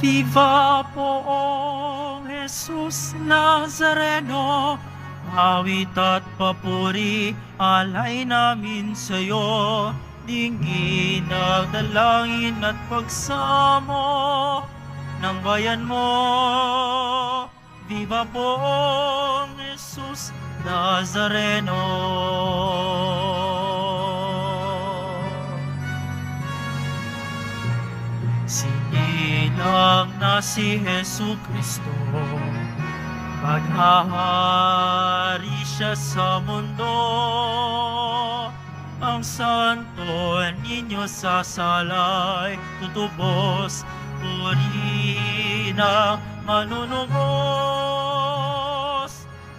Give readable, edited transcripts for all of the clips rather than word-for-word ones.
Viva poong Jesus Nazareno, awit at papuri, alay namin sa'yo, dinggin ang dalangin at pagsamo ng bayan mo. Viva poong Jesus Nazareno. Sinilang na si Jesu Kristo, maghahari siya sa mundo. Ang santo ninyo sasalay, tutubos, puri ng manunubos.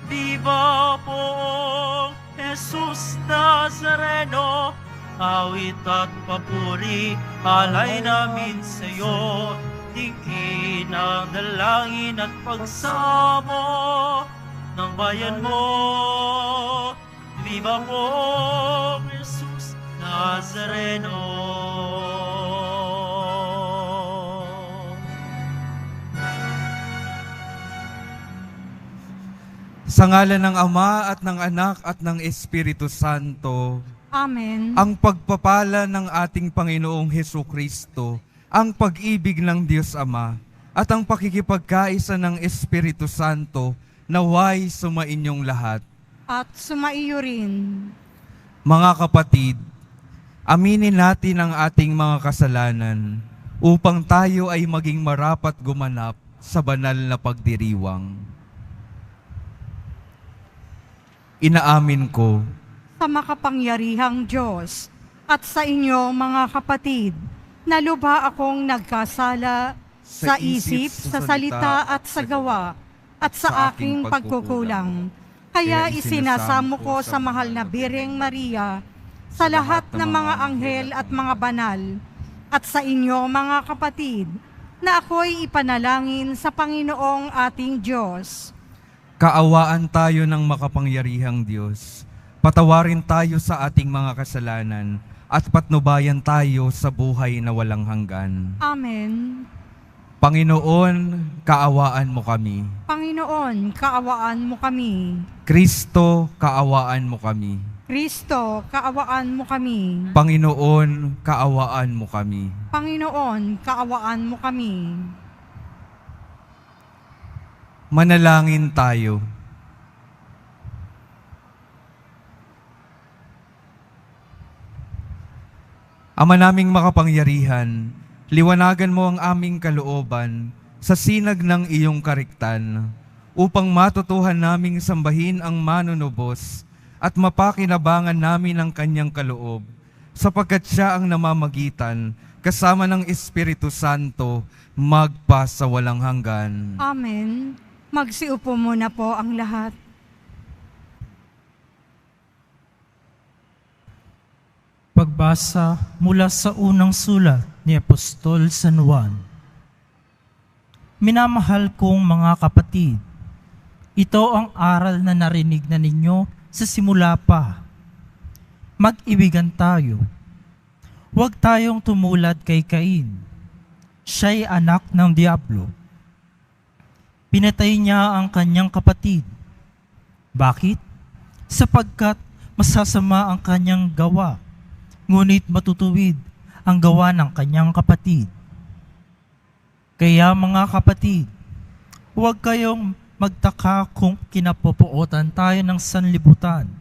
Viva poong Jesus Nazareno, awit at papuri, alay namin sa'yo, dinggin ang dalangin at pagsamo ng bayan mo. Viva poong Jesus Nazareno. Sa ngalan ng Ama at ng Anak at ng Espiritu Santo. Amen. Ang pagpapala ng ating Panginoong Hesukristo, ang pag-ibig ng Diyos Ama, at ang pakikipagkaisa ng Espiritu Santo, naway sumainyong lahat. At sumaiyo rin. Mga kapatid, aminin natin ang ating mga kasalanan upang tayo ay maging marapat gumanap sa banal na pagdiriwang. Inaamin ko Sa makapangyarihang Diyos at sa inyo mga kapatid, na lubha akong nagkasala sa isip, sa salita at sa gawa at sa aking pagkukulang. Kaya isinasamo ko sa mahal na Birheng Maria, sa lahat ng mga anghel at mga banal, at sa inyo mga kapatid, na ako'y ipanalangin sa Panginoong ating Diyos. kaawaan tayo ng makapangyarihang Diyos. Patawarin tayo sa ating mga kasalanan at patnubayan tayo sa buhay na walang hanggan. Amen. Panginoon, kaawaan mo kami. Panginoon, kaawaan mo kami. Kristo, kaawaan mo kami. Kristo, kaawaan mo kami. Panginoon, kaawaan mo kami. Panginoon, kaawaan mo kami. Manalangin tayo. Ama naming makapangyarihan, liwanagan mo ang aming kalooban sa sinag ng iyong kariktan, upang matutuhan naming sambahin ang manunubos at mapakinabangan namin ang kanyang kaloob, sapagkat siya ang namamagitan kasama ng Espiritu Santo magpa sa walang hanggan. Amen. Magsiupo muna po ang lahat. Pagbasa mula sa unang sulat ni Apostol San Juan. Minamahal kong mga kapatid, ito ang aral na narinig na ninyo sa simula pa. Mag-ibigan tayo. Huwag tayong tumulad kay Cain. Siya'y anak ng Diablo. Pinatay niya ang kanyang kapatid. Bakit? Sapagkat masasama ang kanyang gawa, ngunit matutuwid ang gawa ng kanyang kapatid. Kaya mga kapatid, huwag kayong magtaka kung kinapupuotan tayo ng sanlibutan.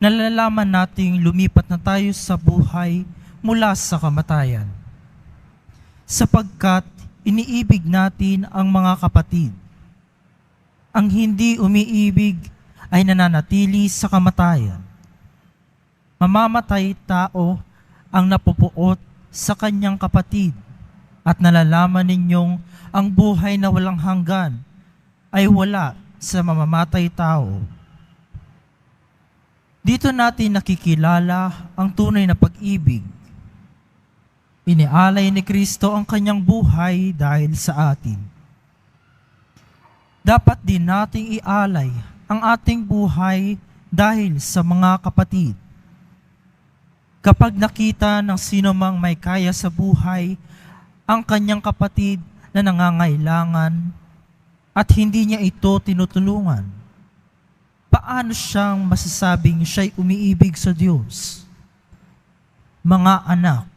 Nalalaman nating lumipat na tayo sa buhay mula sa kamatayan. Sapagkat iniibig natin ang mga kapatid. Ang hindi umiibig ay nananatili sa kamatayan. Mamamatay tao ang napupuot sa kanyang kapatid, at nalalaman ninyong ang buhay na walang hanggan ay wala sa mamamatay tao. Dito natin nakikilala ang tunay na pag-ibig. Inialay ni Kristo ang kanyang buhay dahil sa atin. Dapat din nating ialay ang ating buhay dahil sa mga kapatid. Kapag nakita ng sino mang may kaya sa buhay ang kanyang kapatid na nangangailangan at hindi niya ito tinutulungan, paano siyang masasabing siya'y umiibig sa Diyos? Mga anak,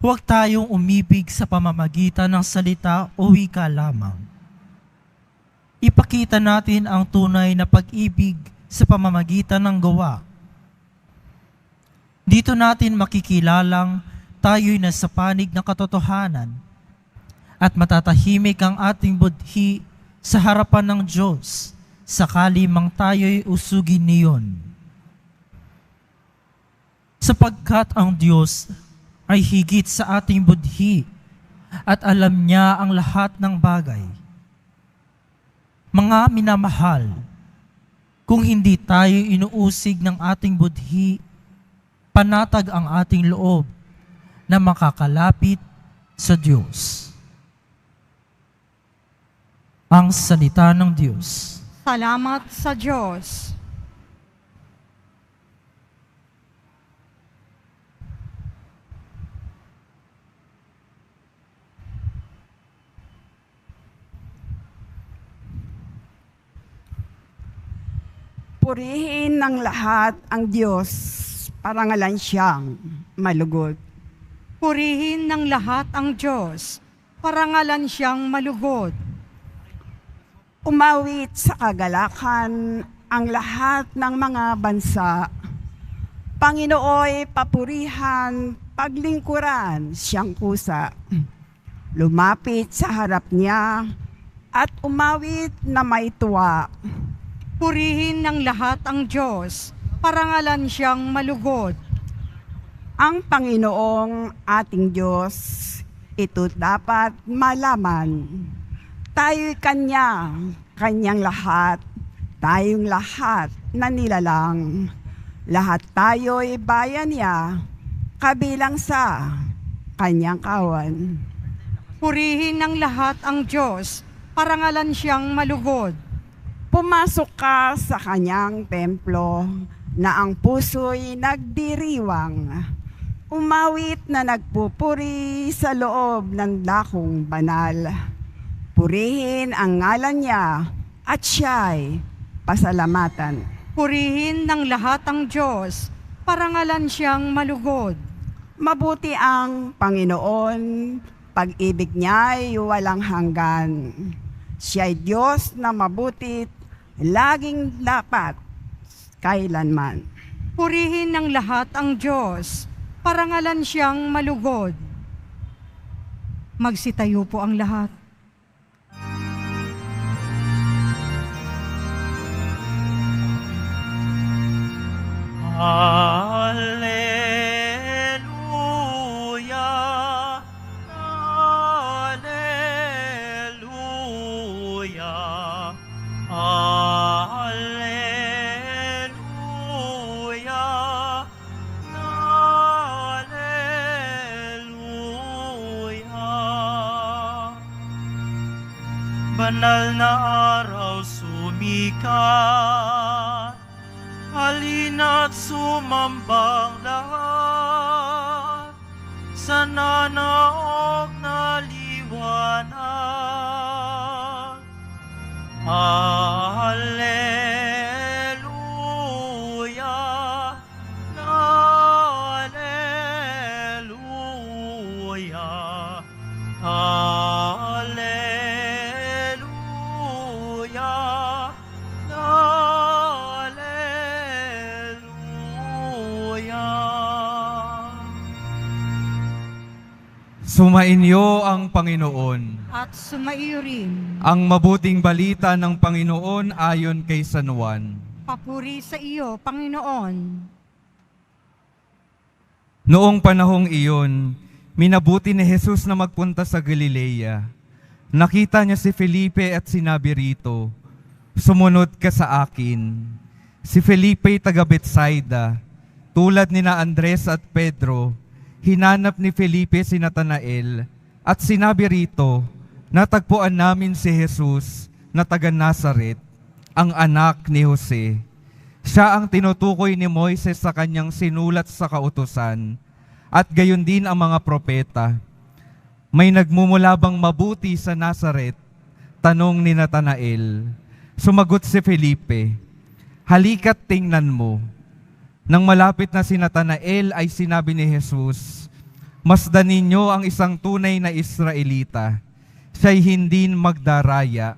huwag tayong umibig sa pamamagitan ng salita o wika lamang. Ipakita natin ang tunay na pag-ibig sa pamamagitan ng gawa. Dito natin makikilalang tayo'y nasa panig ng katotohanan at matatahimik ang ating budhi sa harapan ng Diyos sakali mang tayo'y usugin niyon. Sapagkat ang Diyos ay higit sa ating budhi at alam niya ang lahat ng bagay. Mga minamahal, kung hindi tayo inuusig ng ating budhi, panatag ang ating loob na makakalapit sa Diyos. Ang salita ng Diyos. Salamat sa Diyos. Purihin ng lahat ang Diyos, parangalan siyang malugod. Purihin ng lahat ang Diyos, parangalan siyang malugod. Umawit sa kagalakan ang lahat ng mga bansa. Panginooy papurihan, paglingkuran siyang kusa. Lumapit sa harap niya at umawit na may tuwa. Purihin ng lahat ang Diyos, parangalan siyang malugod. Ang Panginoong ating Diyos, ito dapat malaman. Tayo'y kanyang lahat, tayong lahat na nilalang. Lahat tayo'y bayan niya, kabilang sa kanyang kawan. Purihin ng lahat ang Diyos, parangalan siyang malugod. Pumasok ka sa kanyang templo na ang puso'y nagdiriwang. Umawit na nagpupuri sa loob ng dakong banal. Purihin ang ngalan niya at siya'y pasalamatan. Purihin ng lahat ang Diyos, parangalan siyang malugod. Mabuti ang Panginoon, pag-ibig niya'y walang hanggan. Siya'y Diyos na mabutit, laging dapat, kailanman. Purihin ng lahat ang Diyos, parangalan siyang malugod. Magsitayo po ang lahat. Alleluia, Alleluia, Alleluia, Alleluia. Banal na araw sumikat, halina't sumambang lahat sa nanaog na liwanag. Alleluia, Alleluia, Alleluia, Alleluia. Sumainyo ang Panginoon. At sumaiyo rin. Ang mabuting balita ng Panginoon ayon kay San Juan. Papuri sa iyo, Panginoon. Noong panahong iyon, minabuti ni Jesus na magpunta sa Galilea. Nakita niya si Felipe at sinabi rito, "Sumunod ka sa akin." Si Felipe taga Betsaida, tulad ni na Andres at Pedro, hinanap ni Felipe si Natanael at sinabi rito, "Natagpuan namin si Jesus na taga Nazaret, ang anak ni Jose." Siya ang tinutukoy ni Moises sa kanyang sinulat sa kautusan, at gayon din ang mga propeta. May nagmumulabang mabuti sa Nazaret, tanong ni Natanael. Sumagot si Felipe, halika't tingnan mo. Nang malapit na si Natanael ay sinabi ni Jesus, masdan ninyo ang isang tunay na Israelita. Siya'y hindi magdaraya.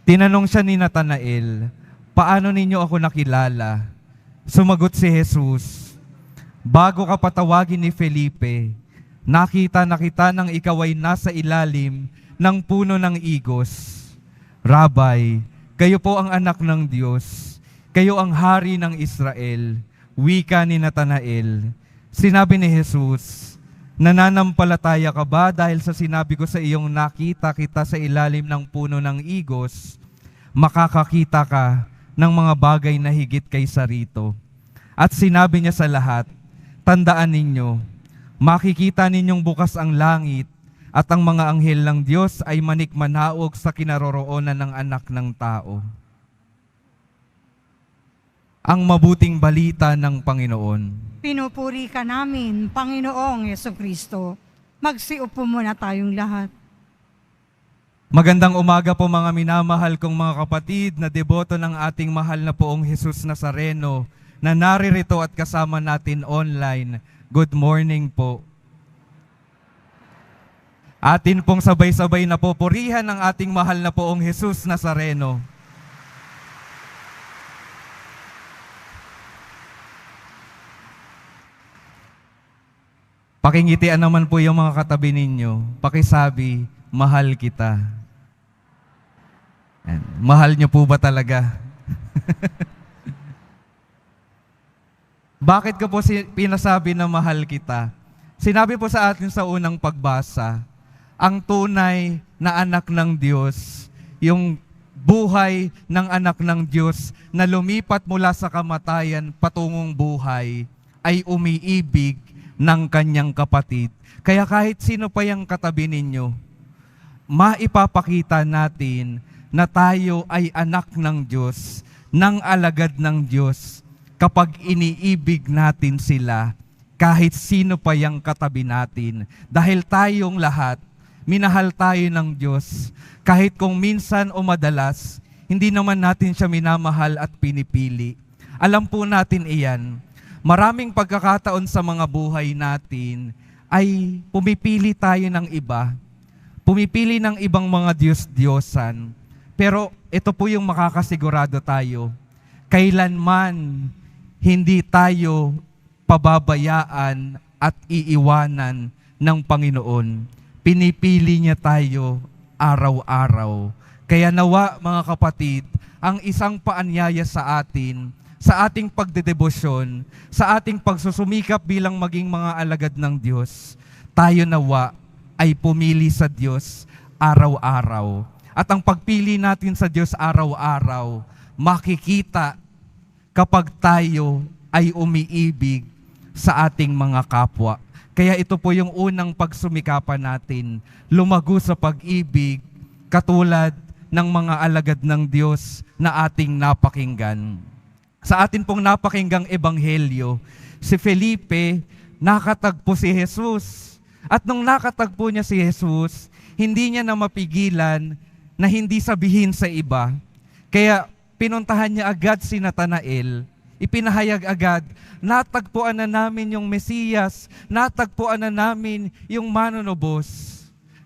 Tinanong siya ni Natanael, paano ninyo ako nakilala? Sumagot si Jesus, bago ka patawagin ni Felipe, nakita na kita nang ikaw ay nasa ilalim ng puno ng igos. Rabay, kayo po ang anak ng Diyos. Kayo ang hari ng Israel. Wika ni Natanael. Sinabi ni Jesus, nananampalataya ka ba dahil sa sinabi ko sa iyong nakita kita sa ilalim ng puno ng igos? Makakakita ka ng mga bagay na higit kaysa rito. At sinabi niya sa lahat, tandaan ninyo, makikita ninyong bukas ang langit at ang mga anghel ng Diyos ay manikmanaog sa kinaroroonan ng anak ng tao. Ang mabuting balita ng Panginoon. Pinupuri ka namin, Panginoong Yesukristo. Magsiupo muna tayong lahat. Magandang umaga po mga minamahal kong mga kapatid na deboto ng ating mahal na poong Jesus Nazareno na naririto at kasama natin online. Good morning po. Atin pong sabay-sabay na popurihan ang ating mahal na poong Jesus Nazareno. Pakingitian naman po yung mga katabi ninyo. Pakisabi, mahal kita. Yan. Mahal niyo po ba talaga? Bakit ko po pinasabi na mahal kita? Sinabi po sa atin sa unang pagbasa, ang tunay na anak ng Diyos, yung buhay ng anak ng Diyos na lumipat mula sa kamatayan patungong buhay, ay umiibig ng kanyang kapatid. Kaya kahit sino pa yung katabi ninyo, maipapakita natin na tayo ay anak ng Diyos, ng alagad ng Diyos, kapag iniibig natin sila, kahit sino pa yung katabi natin. Dahil tayong lahat, minahal tayo ng Diyos, kahit kung minsan o madalas, hindi naman natin siya minamahal at pinipili. Alam po natin iyan. Maraming pagkakataon sa mga buhay natin ay pumipili tayo ng iba. Pumipili ng ibang mga Diyos-Diyosan. Pero ito po yung makakasigurado tayo. Kailanman hindi tayo pababayaan at iiwanan ng Panginoon. Pinipili niya tayo araw-araw. Kaya nawa mga kapatid, ang isang paanyaya sa atin, sa ating pagdedebosyon, sa ating pagsusumikap bilang maging mga alagad ng Diyos, tayo nawa ay pumili sa Diyos araw-araw. At ang pagpili natin sa Diyos araw-araw, makikita kapag tayo ay umiibig sa ating mga kapwa. Kaya ito po yung unang pagsumikapan natin, lumago sa pag-ibig, katulad ng mga alagad ng Diyos na ating napakinggan. Sa atin pong napakinggang ebanghelyo, si Felipe, nakatagpo si Jesus. At nung nakatagpo niya si Jesus, hindi niya na mapigilan na hindi sabihin sa iba. Kaya pinuntahan niya agad si Natanael. Ipinahayag agad, natagpuan na namin yung Mesiyas, natagpuan na namin yung manunubos,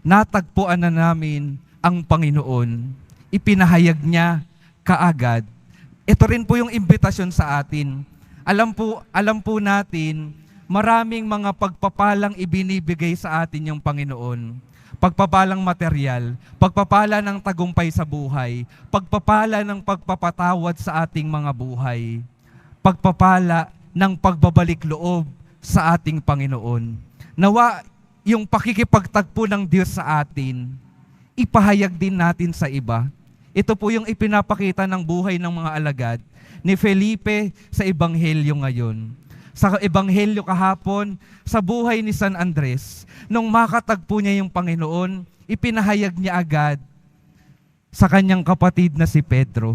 natagpuan na namin ang Panginoon. Ipinahayag niya kaagad. Ito rin po yung imbitasyon sa atin. Alam po natin, maraming mga pagpapalang ibinibigay sa atin yung Panginoon. Pagpapalang material, pagpapala ng tagumpay sa buhay, pagpapala ng pagpapatawad sa ating mga buhay, pagpapala ng pagbabalik loob sa ating Panginoon. Nawa yung pakikipagtagpo ng Diyos sa atin, ipahayag din natin sa iba. Ito po yung ipinapakita ng buhay ng mga alagad ni Felipe sa Ebanghelyo ngayon. Sa Ebanghelyo kahapon, sa buhay ni San Andres, nung makatagpo niya yung Panginoon, ipinahayag niya agad sa kanyang kapatid na si Pedro.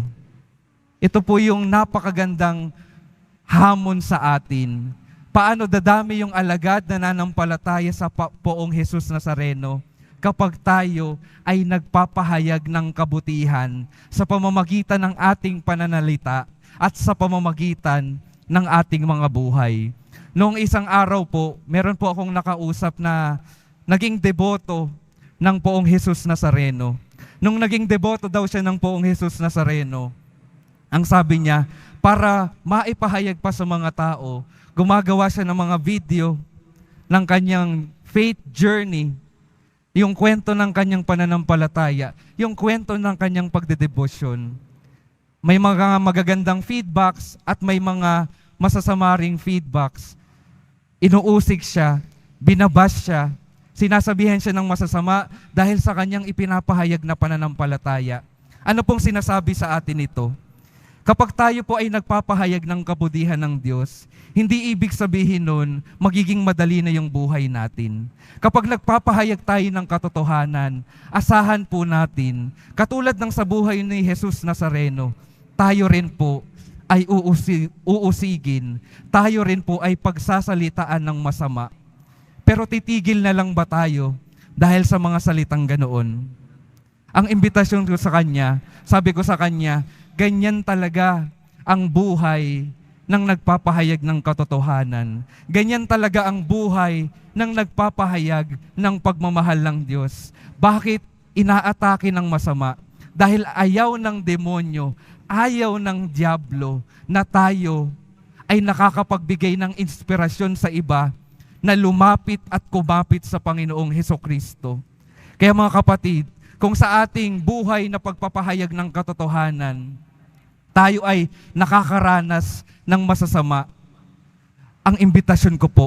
Ito po yung napakagandang hamon sa atin. Paano dadami yung alagad na nanampalataya sa Poong Jesus Nazareno kapag tayo ay nagpapahayag ng kabutihan sa pamamagitan ng ating pananalita at sa pamamagitan ng ating mga buhay. Noong isang araw po, meron po akong nakausap na naging deboto ng Poong Jesus Nazareno. Nung naging deboto daw siya ng Poong Jesus Nazareno, ang sabi niya, para maipahayag pa sa mga tao, gumagawa siya ng mga video ng kanyang faith journey, yung kwento ng kanyang pananampalataya, yung kwento ng kanyang pagdedebosyon. May mga magagandang feedbacks at may mga masasamaring feedbacks. Inuusig siya, binabash siya, sinasabihan siya ng masasama dahil sa kanyang ipinapahayag na pananampalataya. Ano pong sinasabi sa atin ito? Kapag tayo po ay nagpapahayag ng kabutihan ng Diyos, hindi ibig sabihin nun, magiging madali na yung buhay natin. Kapag nagpapahayag tayo ng katotohanan, asahan po natin, katulad ng sa buhay ni Jesus Nazareno, tayo rin po ay uusigin, tayo rin po ay pagsasalitaan ng masama. Pero titigil na lang ba tayo dahil sa mga salitang ganoon? Ang imbitasyon ko sa kanya, sabi ko sa kanya, ganyan talaga ang buhay ng nagpapahayag ng katotohanan. Ganyan talaga ang buhay ng nagpapahayag ng pagmamahal ng Diyos. Bakit inaatake ng masama? Dahil ayaw ng demonyo, ayaw ng diablo na tayo ay nakakapagbigay ng inspirasyon sa iba na lumapit at kumapit sa Panginoong Hesukristo. Kaya mga kapatid, kung sa ating buhay na pagpapahayag ng katotohanan, tayo ay nakakaranas ng masasama, ang imbitasyon ko po,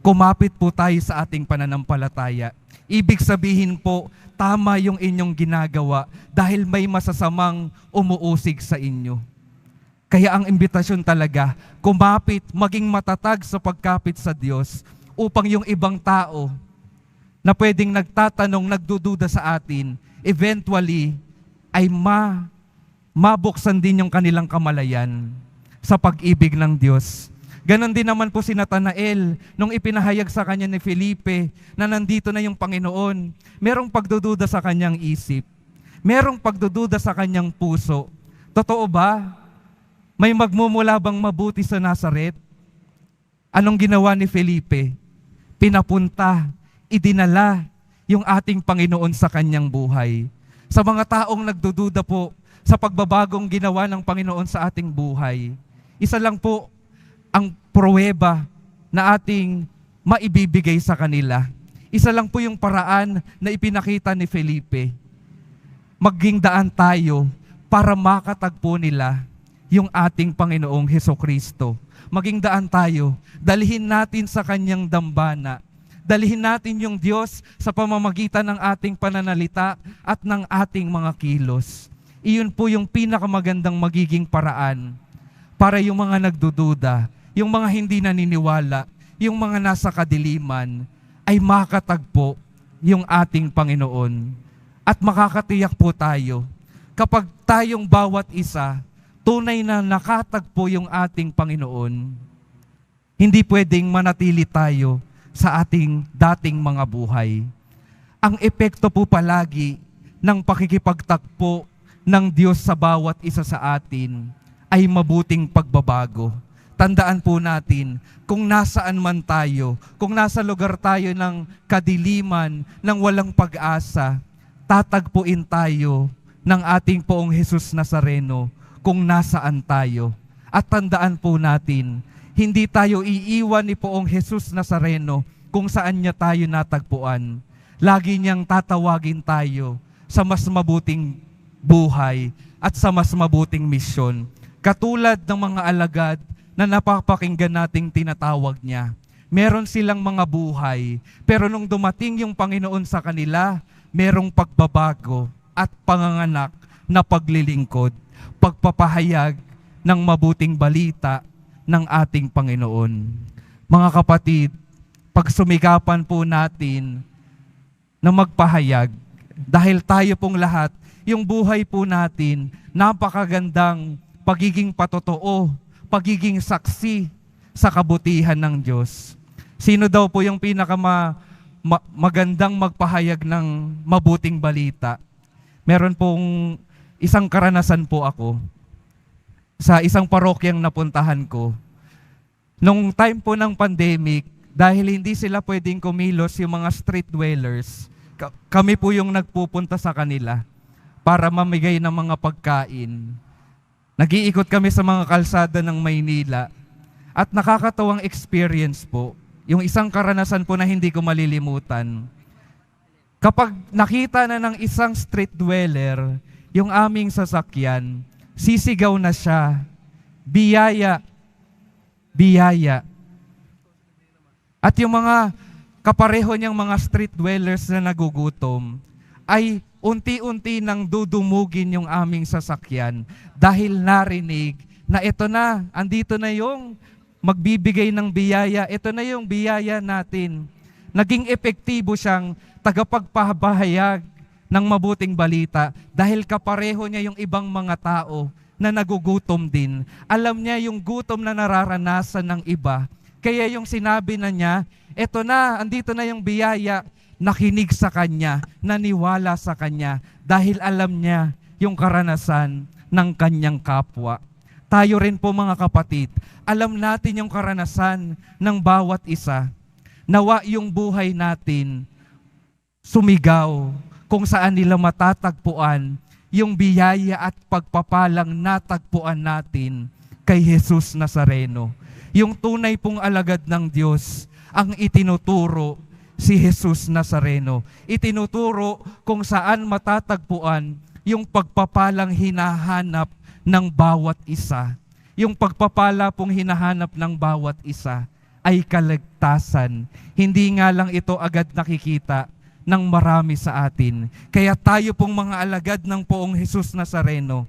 kumapit po tayo sa ating pananampalataya. Ibig sabihin po, tama yung inyong ginagawa dahil may masasamang umuusig sa inyo. Kaya ang imbitasyon talaga, kumapit, maging matatag sa pagkapit sa Diyos upang yung ibang tao na pwedeng nagtatanong, nagdududa sa atin, eventually ay mabuksan din yung kanilang kamalayan sa pag-ibig ng Diyos. Ganon din naman po si Natanael nung ipinahayag sa kanya ni Felipe na nandito na yung Panginoon. Merong pagdududa sa kanyang isip. Merong pagdududa sa kanyang puso. Totoo ba? May magmumula bang mabuti sa Nazaret? Anong ginawa ni Felipe? Pinapunta, idinala yung ating Panginoon sa kanyang buhay. Sa mga taong nagdududa po sa pagbabagong ginawa ng Panginoon sa ating buhay, isa lang po ang pruweba na ating maibibigay sa kanila. Isa lang po yung paraan na ipinakita ni Felipe. Maging daan tayo para makatagpo nila yung ating Panginoong Hesukristo. Maging daan tayo, dalhin natin sa kanyang dambana. Dalhin natin yung Diyos sa pamamagitan ng ating pananalita at ng ating mga kilos. Iyon po yung pinakamagandang magiging paraan para yung mga nagdududa, yung mga hindi naniniwala, yung mga nasa kadiliman, ay makatagpo yung ating Panginoon. At makakatiyak po tayo, kapag tayong bawat isa, tunay na nakatagpo yung ating Panginoon, hindi pwedeng manatili tayo sa ating dating mga buhay. Ang epekto po palagi ng pakikipagtagpo ng Diyos sa bawat isa sa atin ay mabuting pagbabago. Tandaan po natin, kung nasaan man tayo, kung nasa lugar tayo ng kadiliman, ng walang pag-asa, tatagpuin tayo ng ating Poong Jesus Nazareno kung nasaan tayo. At tandaan po natin, hindi tayo iiwan ni Poong Jesus Nazareno kung saan niya tayo natagpuan. Lagi niyang tatawagin tayo sa mas mabuting buhay at sa mas mabuting misyon. Katulad ng mga alagad na napapakinggan nating tinatawag niya. Meron silang mga buhay, pero nung dumating yung Panginoon sa kanila, merong pagbabago at panganganak na paglilingkod, pagpapahayag ng mabuting balita ng ating Panginoon. Mga kapatid, pagsumikapan po natin na magpahayag, dahil tayo pong lahat, yung buhay po natin, napakagandang pagiging patotoo, pagiging saksi sa kabutihan ng Diyos. Sino daw po yung magandang magpahayag ng mabuting balita? Meron pong isang karanasan po ako sa isang parokyang napuntahan ko. Nung time po ng pandemic, dahil hindi sila pwedeng kumilos yung mga street dwellers, kami po yung nagpupunta sa kanila para mamigay ng mga pagkain. Nag-iikot kami sa mga kalsada ng Maynila at nakakatawang experience po. Yung isang karanasan po na hindi ko malilimutan. Kapag nakita na ng isang street dweller yung aming sasakyan, sisigaw na siya, "Biyaya, biyaya." At yung mga kapareho niyang mga street dwellers na nagugutom ay unti-unti nang dudumugin yung aming sasakyan dahil narinig na ito na, andito na yung magbibigay ng biyaya, ito na yung biyaya natin. Naging epektibo siyang tagapagpahayag ng mabuting balita dahil kapareho niya yung ibang mga tao na nagugutom din. Alam niya yung gutom na nararanasan ng iba. Kaya yung sinabi na niya, eto na, andito na yung biyaya, nakinig sa kanya, naniwala sa kanya, dahil alam niya yung karanasan ng kanyang kapwa. Tayo rin po mga kapatid, alam natin yung karanasan ng bawat isa. Nawa yung buhay natin sumigaw kung saan nila matatagpuan yung biyaya at pagpapalang natagpuan natin kay Jesus Nazareno. Yung tunay pong alagad ng Diyos ang itinuturo si Jesus Nazareno. Itinuturo kung saan matatagpuan yung pagpapalang hinahanap ng bawat isa. Yung pagpapala pong hinahanap ng bawat isa ay kaligtasan. Hindi nga lang ito agad nakikita ng marami sa atin. Kaya tayo pong mga alagad ng poong Jesus Nazareno,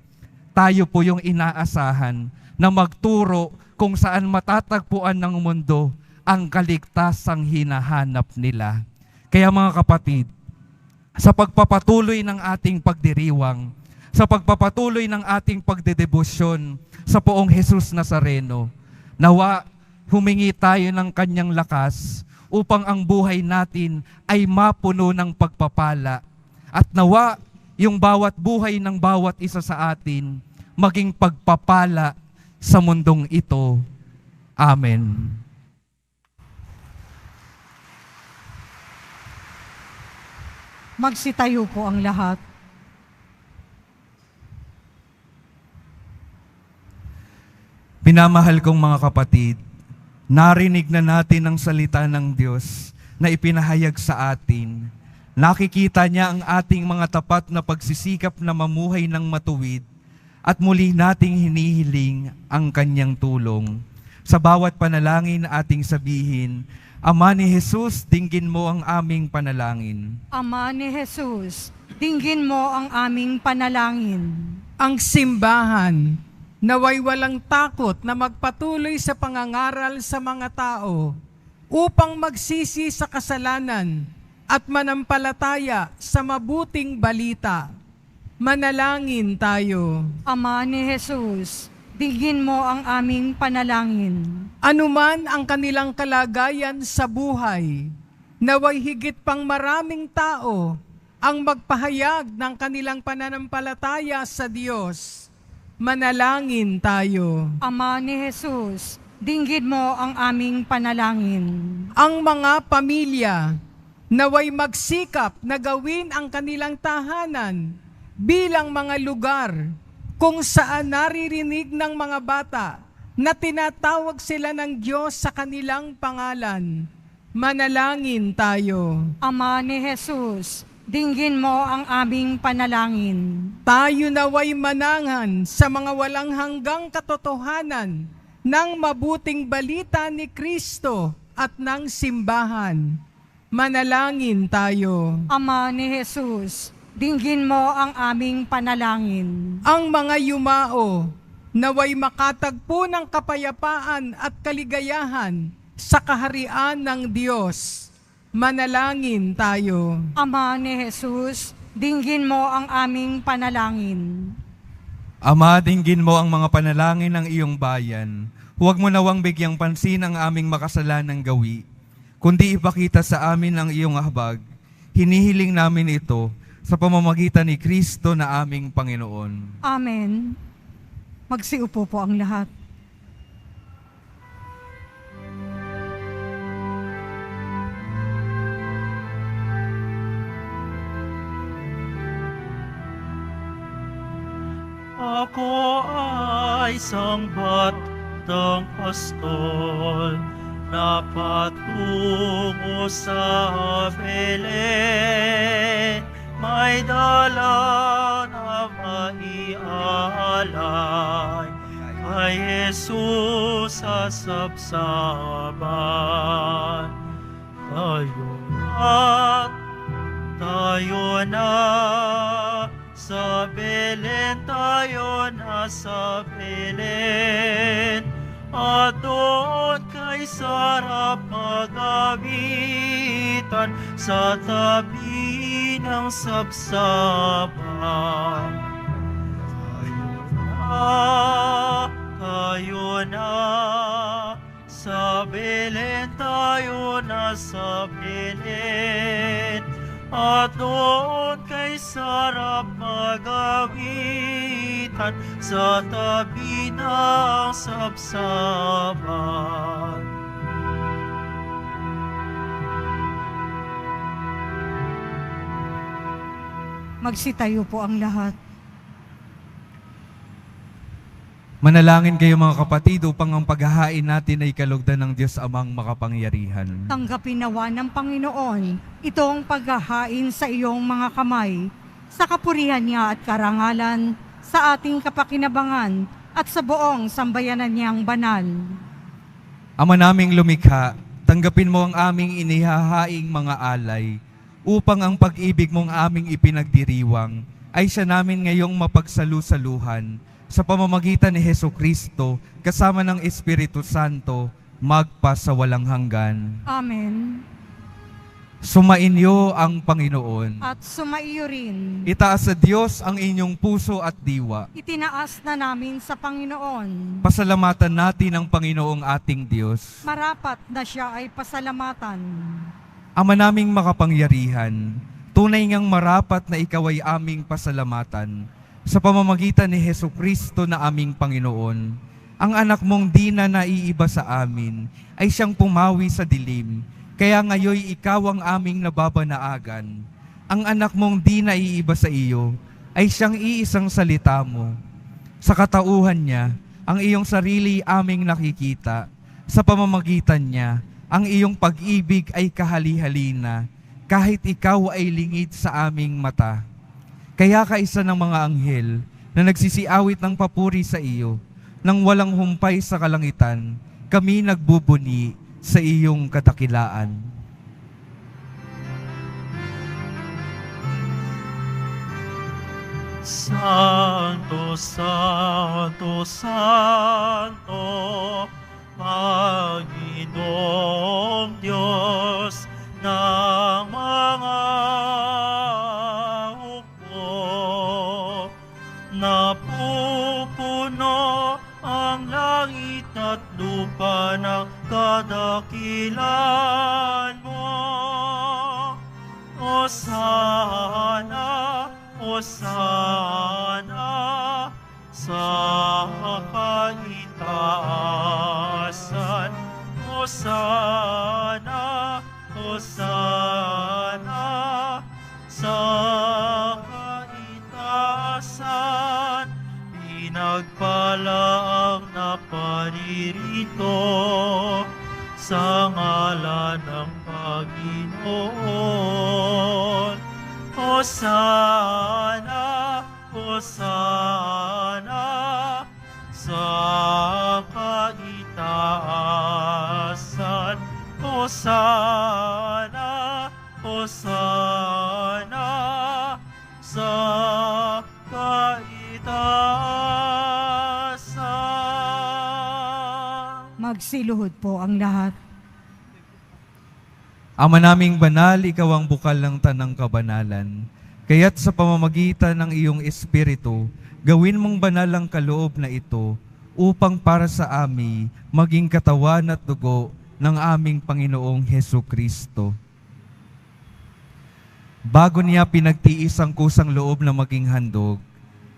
tayo po yung inaasahan na magturo kung saan matatagpuan ng mundo ang kaligtasang hinahanap nila. Kaya mga kapatid, sa pagpapatuloy ng ating pagdiriwang, sa pagpapatuloy ng ating pagdedebosyon sa poong Jesus Nazareno, nawa humingi tayo ng kanyang lakas upang ang buhay natin ay mapuno ng pagpapala. At nawa yung bawat buhay ng bawat isa sa atin maging pagpapala sa mundong ito. Amen. Magsitayo po ang lahat. Pinamahal kong mga kapatid, narinig na natin ang salita ng Diyos na ipinahayag sa atin. Nakikita niya ang ating mga tapat na pagsisikap na mamuhay ng matuwid at muli nating hinihiling ang kanyang tulong. Sa bawat panalangin ating sabihin, Ama ni Jesus, dinggin mo ang aming panalangin. Ama ni Jesus, dinggin mo ang aming panalangin. Ang simbahan, naway walang takot na magpatuloy sa pangangaral sa mga tao upang magsisi sa kasalanan at manampalataya sa mabuting balita. Manalangin tayo. Ama ni Jesus, dinggin mo ang aming panalangin. Anuman ang kanilang kalagayan sa buhay, naway higit pang maraming tao ang magpahayag ng kanilang pananampalataya sa Diyos. Manalangin tayo. Ama ni Jesus, dinggin mo ang aming panalangin. Ang mga pamilya, naway magsikap na gawin ang kanilang tahanan bilang mga lugar kung saan naririnig ng mga bata na tinatawag sila ng Diyos sa kanilang pangalan. Manalangin tayo. Ama ni Jesus, dinggin mo ang aming panalangin. Tayo naway manangan sa mga walang hanggang katotohanan ng mabuting balita ni Kristo at ng simbahan. Manalangin tayo. Ama ni Jesus, dinggin mo ang aming panalangin. Ang mga yumao, naway makatagpo ng kapayapaan at kaligayahan sa kaharian ng Diyos. Manalangin tayo. Ama ni Jesus, dinggin mo ang aming panalangin. Ama, dinggin mo ang mga panalangin ng iyong bayan. Huwag mo nawang bigyang pansin ang aming makasalanang gawi, kundi ipakita sa amin ang iyong habag. Hinihiling namin ito sa pamamagitan ni Kristo na aming Panginoon. Amen. Magsiupo po ang lahat. Ako ay sangbatang pastol na patungo sa Belen. May dala na maialay kay Jesus sa sabsaban. Tayo na sa Belen, tayo na sa Belen, at doon kay sarap magawitan sa tabi ng sabsaban. Tayo na sa Belen, tayo na sa Belen, at doon kay sarap magawitan sa tabi ng sabsaban. Magsitayo po ang lahat. Manalangin kayo mga kapatid upang ang paghahain natin ay kalugdan ng Diyos Amang makapangyarihan. Tanggapin nawa ng Panginoon itong paghahain sa iyong mga kamay, sa kapurihan niya at karangalan, sa ating kapakinabangan at sa buong sambayanan niyang banal. Ama naming lumikha, tanggapin mo ang aming inihahaing mga alay, upang ang pag-ibig mong aming ipinagdiriwang ay siya namin ngayong mapagsalusaluhan sa pamamagitan ni Hesukristo kasama ng Espiritu Santo magpa sa walang hanggan. Amen. Sumainyo ang Panginoon. At sumaiyo rin. Itaas sa Diyos ang inyong puso at diwa. Itinaas na namin sa Panginoon. Pasalamatan natin ang Panginoong ating Diyos. Marapat na siya ay pasalamatan. Ama naming makapangyarihan, tunay ngang marapat na ikaw ay aming pasalamatan sa pamamagitan ni Hesukristo na aming Panginoon. Ang anak mong di na naiiba sa amin ay siyang pumawi sa dilim, kaya ngayoy ikaw ang aming nababanaagan. Ang anak mong di naiiba sa iyo ay siyang iisang salita mo. Sa katauhan niya, ang iyong sarili aming nakikita. Sa pamamagitan niya, ang iyong pag-ibig ay kahali-halina, kahit ikaw ay lingid sa aming mata. Kaya kaisa ng mga anghel na nagsisiawit ng papuri sa iyo, nang walang humpay sa kalangitan, kami nagbubuni sa iyong kadakilaan. Santo, Santo, Santo, Panginoong Diyos ng mga napupuno ang langit at lupa ng kadakilan mo. Hosana, Hosana sa kaitaasan. Hosana, Hosana sa kaitaasan. Pinagpala ang naparirito sa ngalan ng Panginoon. Hosana, Hosana sa kaitaasan. Hosana, Hosana sa kaitaasan. Magsiluhod po ang lahat. Ama naming banal, ikaw ang bukal ng tanang kabanalan. Kaya't sa pamamagitan ng iyong Espiritu, gawin mong banal ang kaloob na ito upang para sa amin maging katawan at dugo ng aming Panginoong Heso Kristo. Bago niya pinagtiis ang kusang loob na maging handog,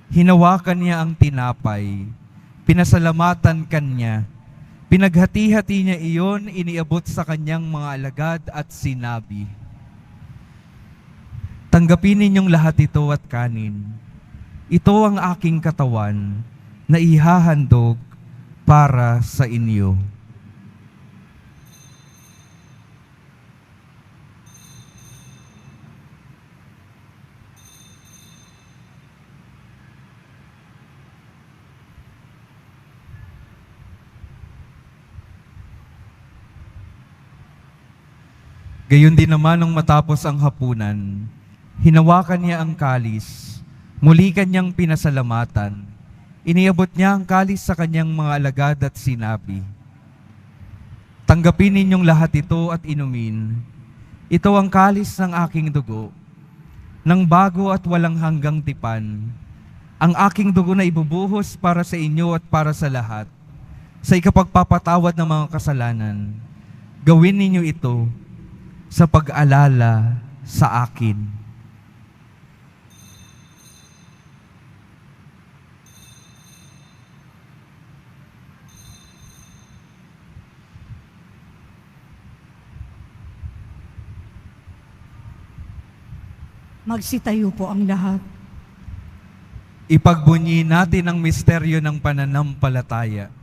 hinawakan niya ang tinapay, pinasalamatan kanya, pinaghati-hati niya iyon, iniabot sa kanyang mga alagad at sinabi, "Tanggapin ninyong lahat ito at kanin. Ito ang aking katawan na ihahandog para sa inyo." Gayon din naman nung matapos ang hapunan, hinawakan niya ang kalis, muli kanyang pinasalamatan, iniabot niya ang kalis sa kanyang mga alagad at sinabi, "Tanggapin ninyong lahat ito at inumin. Ito ang kalis ng aking dugo, ng bago at walang hanggang tipan. Ang aking dugo na ibubuhos para sa inyo at para sa lahat, sa ikapagpapatawad ng mga kasalanan. Gawin ninyo ito sa pag-alala sa akin." Magsitayo po ang lahat. Ipagbunyi natin ang misteryo ng pananampalataya.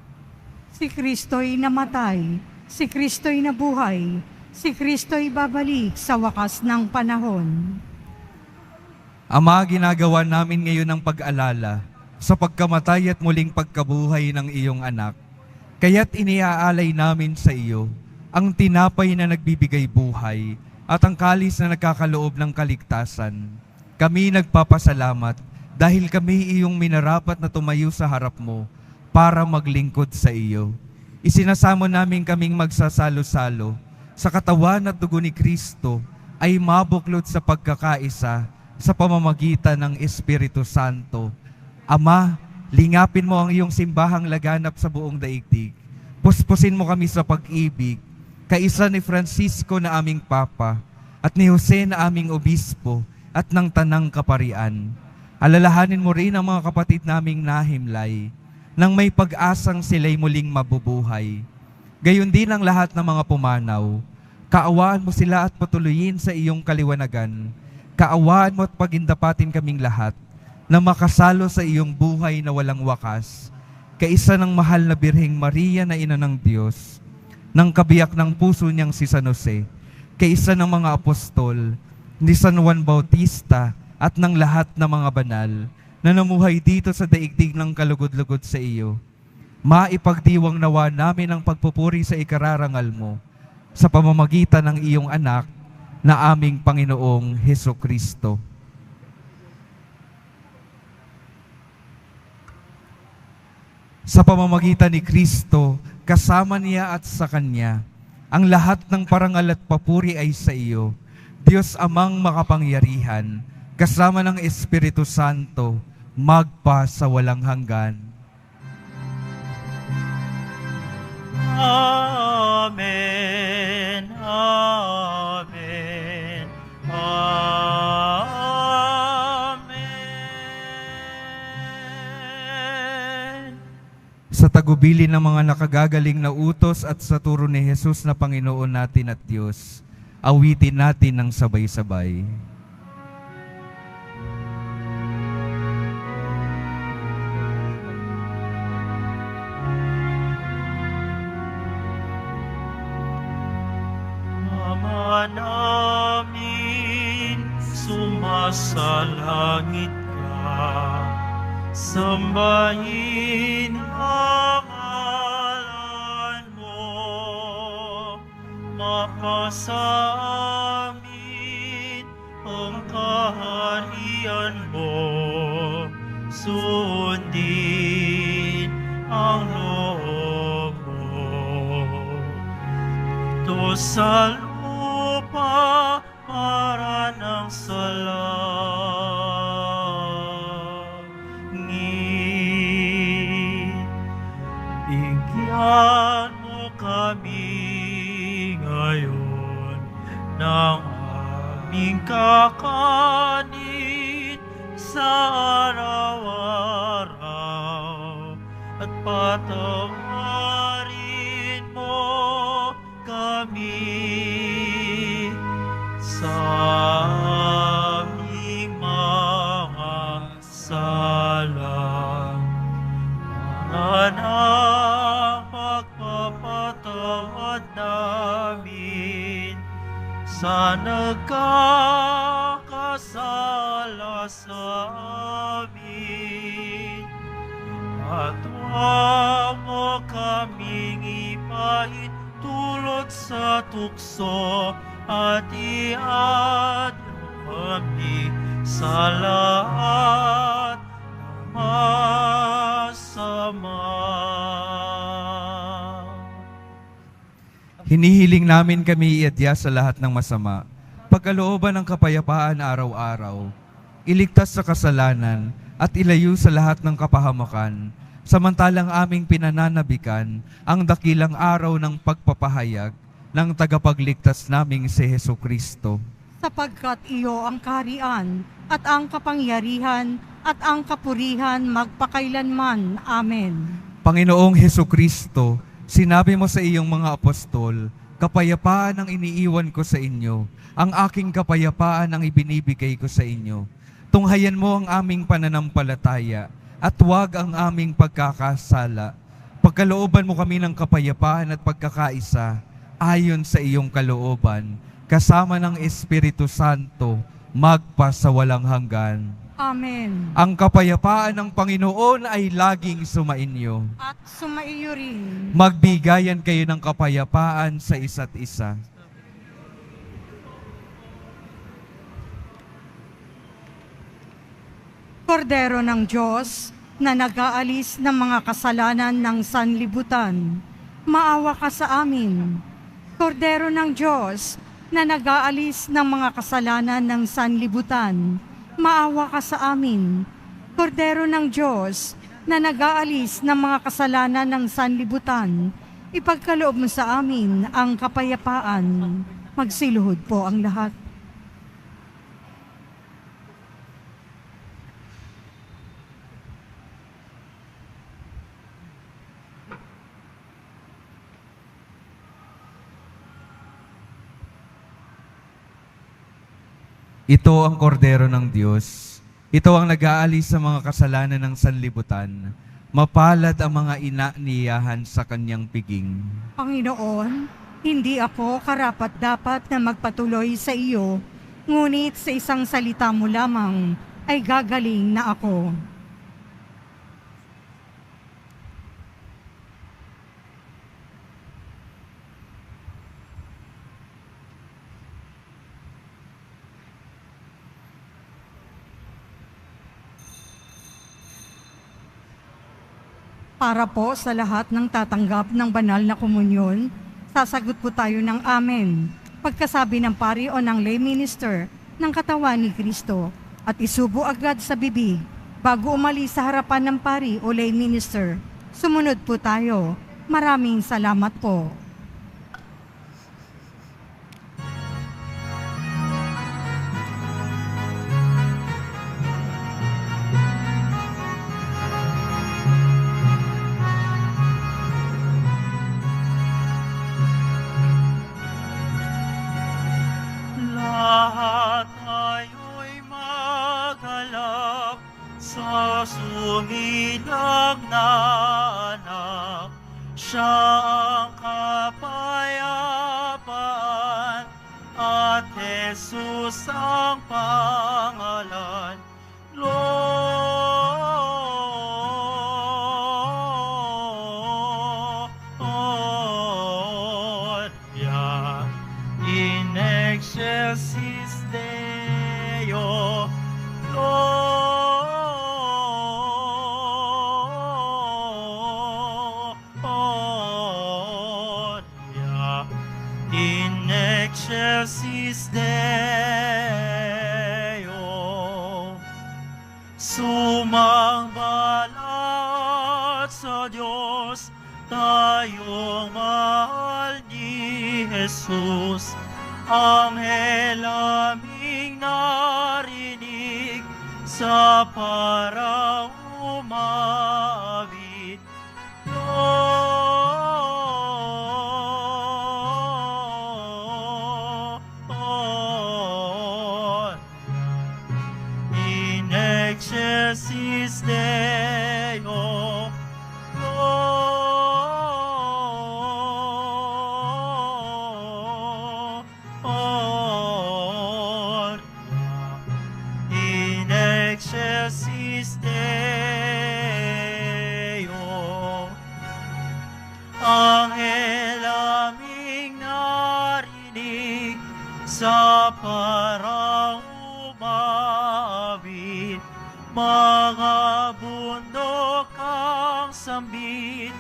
Si Kristo'y namatay, si Kristo'y nabuhay, si Kristo'y babalik sa wakas ng panahon. Ama, ginagawa namin ngayon ang pag-alala sa pagkamatay at muling pagkabuhay ng iyong anak. Kaya't iniaalay namin sa iyo ang tinapay na nagbibigay buhay at ang kalis na nagkakaloob ng kaligtasan. Kami nagpapasalamat dahil kami iyong minarapat na tumayo sa harap mo para maglingkod sa iyo. Isinasamo namin kaming magsasalo-salo sa katawan at dugo ni Kristo ay mabuklod sa pagkakaisa sa pamamagitan ng Espiritu Santo. Ama, lingapin mo ang iyong simbahang laganap sa buong daigdig. Puspusin mo kami sa pag-ibig, kaisa ni Francisco na aming Papa, at ni Jose na aming Obispo, at ng Tanang Kaparian. Alalahanin mo rin ang mga kapatid naming nahimlay, nang may pag-asang sila'y muling mabubuhay. Gayon din ang lahat ng mga pumanaw. Kaawaan mo sila at patuloyin sa iyong kaliwanagan. Kaawaan mo at pagindapatin kaming lahat, na makasalo sa iyong buhay na walang wakas, kaisa ng mahal na Birheng Maria na Ina ng Diyos, ng kabiyak ng puso niyang si San Jose, kaisa ng mga apostol, ni San Juan Bautista, at ng lahat ng mga banal, na namuhay dito sa daigdig ng kalugod-lugod sa iyo. Maipagdiwang nawa namin ang pagpupuri sa ikararangal mo, sa pamamagitan ng iyong anak, na aming Panginoong Heso Kristo. Sa pamamagitan ni Kristo, kasama niya at sa Kanya, ang lahat ng parangal at papuri ay sa iyo, Diyos Amang makapangyarihan, kasama ng Espiritu Santo, magpa sa walang hanggan. Amen. Amen. Amen. Sa tagubili ng mga nakagagaling na utos at sa turo ni Jesus na Panginoon natin at Diyos, awitin natin ng sabay-sabay. Ama namin, sumasalangit ka, sambahin ang ngalan mo, makasa amin ang kaharian mo, sundin ang loob mo. Ito sa lupa para ng salangit. ng aming kakanin sa araw-araw at patawarin mo kami sa aming mga sala. Para pagpapatawad namin sa nagkakasala sa amin. At huwag mo kaming ipahintulot sa tukso at iadyo kami sa lahat ng masama. Hinihiling namin kami iadya sa lahat ng masama, pagkalooban ng kapayapaan araw-araw, iligtas sa kasalanan at ilayo sa lahat ng kapahamakan, samantalang aming pinananabikan ang dakilang araw ng pagpapahayag ng tagapagligtas naming si Hesukristo. Sapagkat iyo ang kaharian at ang kapangyarihan at ang kapurihan magpakailanman. Amen. Panginoong Hesukristo, sinabi mo sa iyong mga apostol, kapayapaan ang iniiwan ko sa inyo, ang aking kapayapaan ang ibinibigay ko sa inyo. Tunghayan mo ang aming pananampalataya at huwag ang aming pagkakasala. Pagkalooban mo kami ng kapayapaan at pagkakaisa ayon sa iyong kalooban, kasama ng Espiritu Santo, magpasawalang hanggan. Amen. Ang kapayapaan ng Panginoon ay laging sumainyo. At sumaiyo rin. Magbigayan kayo ng kapayapaan sa isa't isa. Kordero ng Diyos na nag-aalis ng mga kasalanan ng sanlibutan, maawa ka sa amin. Kordero ng Diyos na nag-aalis ng mga kasalanan ng sanlibutan, maawa ka sa amin. Kordero ng Diyos na nag-aalis ng mga kasalanan ng sanlibutan, ipagkaloob mo sa amin ang kapayapaan. Magsiluhod po ang lahat. Ito ang kordero ng Diyos. Ito ang nag-aalis sa mga kasalanan ng sanlibutan. Mapalad ang mga ina-niyahan sa kanyang piging. Panginoon, hindi ako karapat-dapat na magpatuloy sa iyo, ngunit sa isang salita mo lamang ay gagaling na ako. Para po sa lahat ng tatanggap ng banal na komunyon, sasagot po tayo ng Amen. Pagkasabi ng pari o ng lay minister ng katawan ni Kristo at isubo agad sa bibig bago umalis sa harapan ng pari o lay minister. Sumunod po tayo. Maraming salamat po. Lahat tayo'y magalak sa sumilang na anak. Siya ang kapayapaan at Jesus ang pangalan. Lord, yeah, in excelsis Deo, Lord, yeah, in excelsis Deo. Sumangbalat sa Diyos, tayong mahal ni Jesus, Anghel aming narinig sa parang umawit. Lord, in excelsis Deo, Lord, in excelsis Deo. Anghel aming narinig sa parang umawit, mga bundok ang sambit,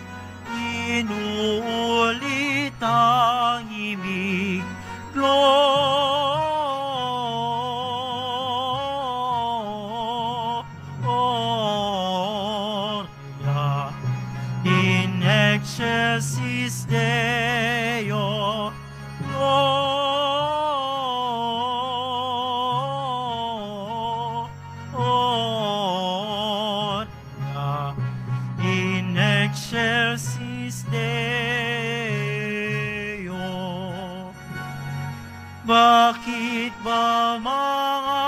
inuulit ang himig. Gloria in excelsis Deo, Gloria in excelsis Deo. Bakit ba mga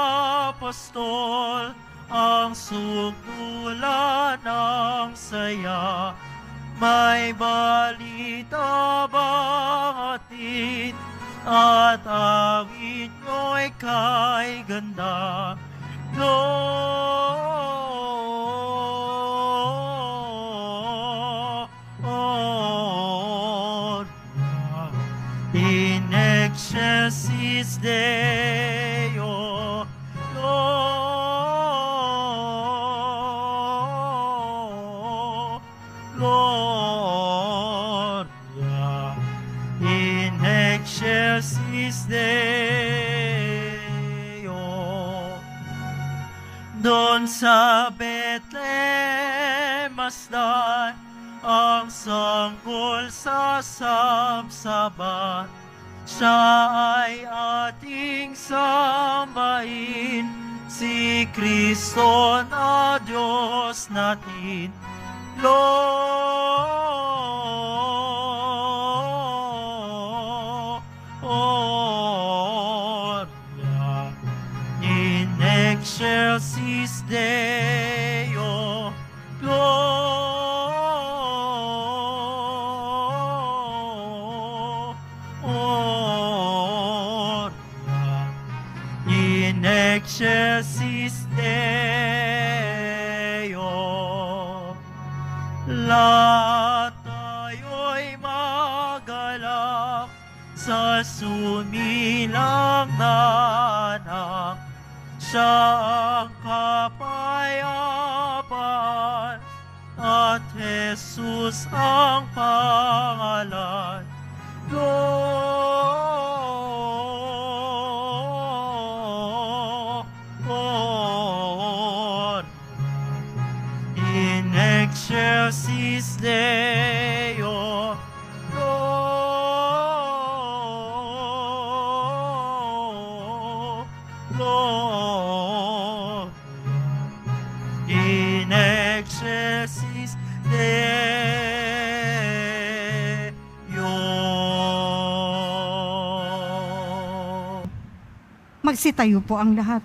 apostol ang sugdulan ng saya? May balita bang hatid at awit nyo'y kay ganda? Lord, in excelsis Deo, Gloria in excelsis Deo. Doon sa Bethlehem masdan ang sanggol sa sabsaban. Siya ay ating sambahin, si Kristo na Diyos natin. Lord, in excelsis Deo, Lord, in excelsis Deo. Lahat tayo'y magalak sa sumilang na anak. Siya ang kapayapaan at Jesus ang pangalan. Lord, in excelsis Deo, Lord, in excelsis Deo. Magsitayo po ang lahat.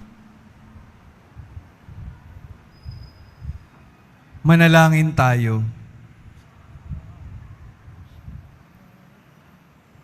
Manalangin tayo.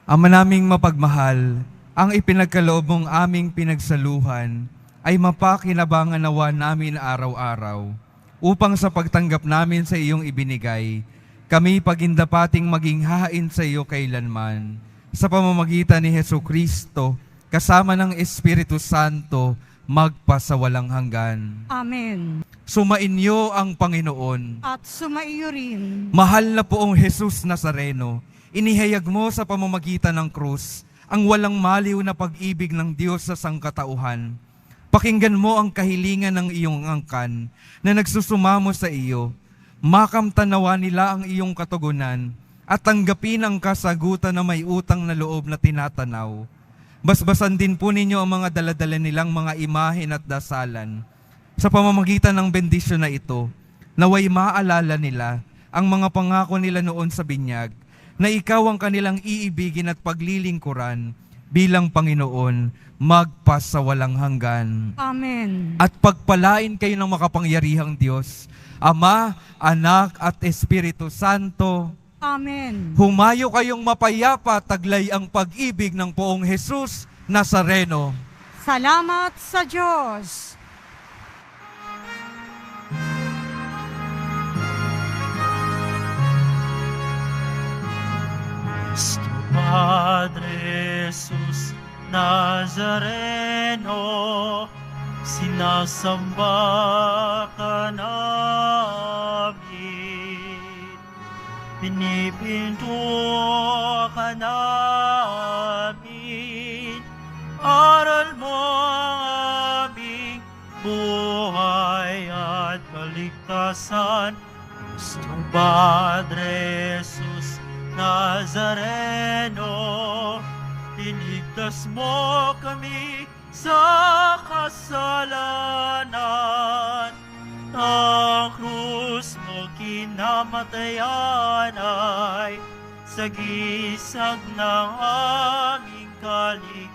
Ama naming mapagmahal, ang ipinagkaloob mong aming pinagsaluhan ay mapakinabangan nawa namin araw-araw upang sa pagtanggap namin sa iyong ibinigay, kami pagindapating maging hahain sa iyo kailanman. Sa pamamagitan ni Jesucristo, kasama ng Espiritu Santo, magpasawalang hanggan. Amen. Sumainyo ang Panginoon. At sumaiyo rin. Mahal na poong Jesus Nazareno, inihayag mo sa pamamagitan ng krus ang walang maliw na pag-ibig ng Diyos sa sangkatauhan. Pakinggan mo ang kahilingan ng iyong angkan na nagsusumamo sa iyo. Makamtanawa nila ang iyong katugunan at tanggapin ang kasagutan na may utang na loob na tinatanaw. Basbasan din po ninyo ang mga daladala nilang mga imahen at dasalan. Sa pamamagitan ng bendisyon na ito, naway maalala nila ang mga pangako nila noon sa binyag, na ikaw ang kanilang iibigin at paglilingkuran bilang Panginoon, magpas sa walang hanggan. Amen. At pagpalain kayo ng makapangyarihang Diyos, Ama, Anak at Espiritu Santo. Amen. Humayo kayong mapayapa, taglay ang pag-ibig ng Poong Jesus Nazareno. Salamat sa Diyos. Nuestro Padre Jesus Nazareno, sinasamba ka namin, pinipinto ka namin, aral mo ang aming buhay at kaligtasan. Nuestro Padre Jesus Nazareno, iligtas mo kami sa kasalanan. Ang krus mo kinamatayan ay sagisag ng aming kaligtasan.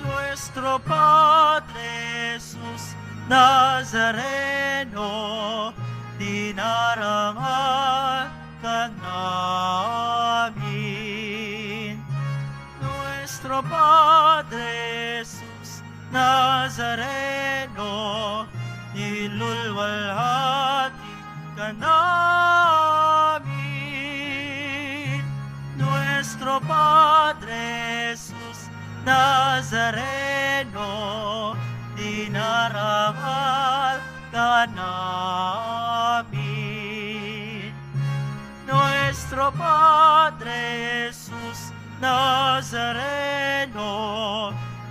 Nuestro Padre Jesus Nazareno, dinarangan ka namin. Nuestro Padre Jesus Nazareno, nilulwalhati ka namin. Nuestro Padre Jesus Nazareno, dinarangal ka namin. Nuestro Padre Jesus Nazareno,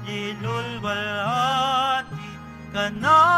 nilulwalhati ka namin.